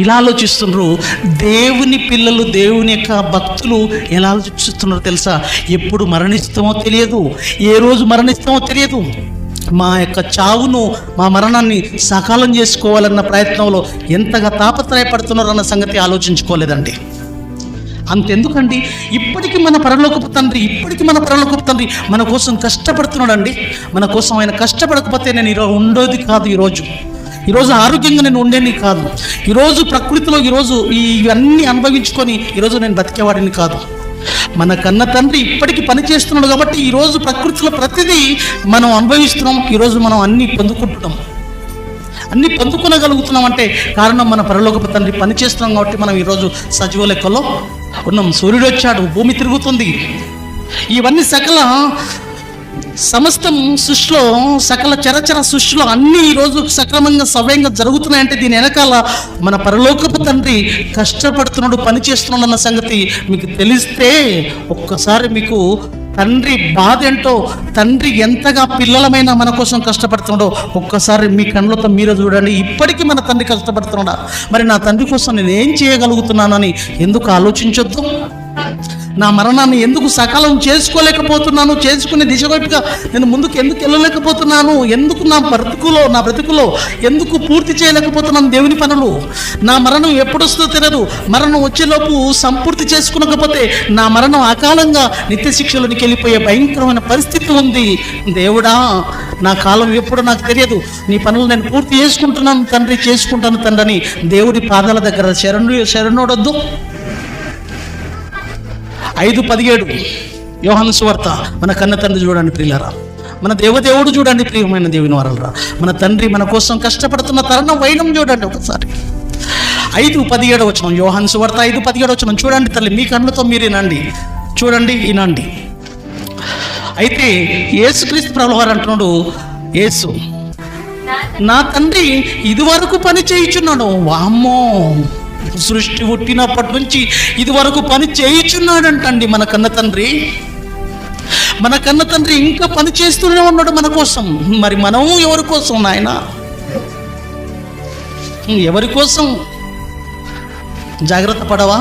ఇలా ఆలోచిస్తున్నారు. దేవుని పిల్లలు, దేవుని యొక్క భక్తులు ఎలా ఆలోచిస్తున్నారో తెలుసా? ఎప్పుడు మరణిస్తామో తెలియదు, ఏ రోజు మరణిస్తామో తెలియదు. మా యొక్క చావును, మా మరణాన్ని సకాలం చేసుకోవాలన్న ప్రయత్నంలో ఎంతగా తాపత్రయపడుతున్నారో అన్న సంగతి ఆలోచించుకోలేదండి. అంతెందుకండి, ఇప్పటికీ మన పరలోకపు తండ్రి మన కోసం కష్టపడుతున్నాడండి. మన కోసం ఆయన కష్టపడకపోతే నేను ఈరోజు ఉండేది కాదు. ఈరోజు ఆరోగ్యంగా నేను ఉండేది కాదు. ఈరోజు ప్రకృతిలో ఇవన్నీ అనుభవించుకొని ఈరోజు నేను బతికేవాడిని కాదు. మన కన్న తండ్రి ఇప్పటికీ పని చేస్తున్నాడు కాబట్టి ఈరోజు ప్రకృతిలో ప్రతిదీ మనం అనుభవిస్తున్నాం. ఈరోజు మనం అన్నీ పొందుకోగలుగుతున్నాం అంటే కారణం మన పరలోకపు తండ్రి పని చేస్తున్నాం కాబట్టి మనం ఈరోజు సజీవ లెక్కలో ఉన్నాం. సూర్యుడు వచ్చాడు, భూమి తిరుగుతుంది. ఇవన్నీ సమస్తం సృష్టిలో, సకల చరచర సృష్టిలో అన్నీ ఈరోజు సక్రమంగా సవ్యంగా జరుగుతున్నాయంటే దీని వెనకాల మన పరలోకపు తండ్రి కష్టపడుతున్నాడు, పని చేస్తున్నాడు అన్న సంగతి మీకు తెలిస్తే ఒక్కసారి మీకు తండ్రి బాధ ఏంటో, తండ్రి ఎంతగా పిల్లలమైన మన కోసం కష్టపడుతున్నాడో ఒక్కసారి మీ కళ్ళతో మీరే చూడండి. ఇప్పటికీ మన తండ్రి కష్టపడుతున్నాడా? మరి నా తండ్రి కోసం నేను ఏం చేయగలుగుతున్నానని ఎందుకు ఆలోచించొద్దు? నా మరణాన్ని ఎందుకు సకాలం చేసుకోలేకపోతున్నాను? చేసుకునే దిశ వైపుగా నేను ముందుకు ఎందుకు వెళ్ళలేకపోతున్నాను? ఎందుకు నా బ్రతుకులో ఎందుకు పూర్తి చేయలేకపోతున్నాను దేవుని పనులు? నా మరణం ఎప్పుడు వస్తుందో తెలియదు. మరణం వచ్చేలోపు సంపూర్తి చేసుకునకపోతే నా మరణం అకాలంగా నిత్య శిక్షలోనికి వెళ్ళిపోయే భయంకరమైన పరిస్థితి ఉంది. దేవుడా, నా కాలం ఎప్పుడో నాకు తెలియదు. నీ పనులు నేను పూర్తి చేసుకుంటాను తండ్రి అని దేవుడి పాదాల దగ్గర శరణోడొద్దు. 5:17 యోహాను సువార్త. మన కన్న తండ్రి చూడండి ప్రియులారా, మన దేవదేవుడు చూడండి ప్రియమైన దేవుని వారలరా, మన తండ్రి మన కోసం కష్టపడుతున్న తరుణం వైనం చూడండి ఒకసారి. 5:17 వచనం, యోహాను సువార్త 5:17 వచనం చూడండి తల్లి, మీ కళ్ళతో మీరు వినండి. అయితే యేసుక్రీస్తు ప్రభువారు అంటున్నాడు, యేసు నా తండ్రి ఇదివరకు పని చేయుచున్నాడు. వామ్మో, సృష్టి పుట్టినప్పటి నుంచి ఇదివరకు పని చేయుచున్నాడంటండి మన కన్న తండ్రి ఇంకా పని చేస్తూనే ఉన్నాడు మన కోసం. మరి మనం ఎవరి కోసం నాయన? ఎవరి కోసం? జాగ్రత్త పడవా?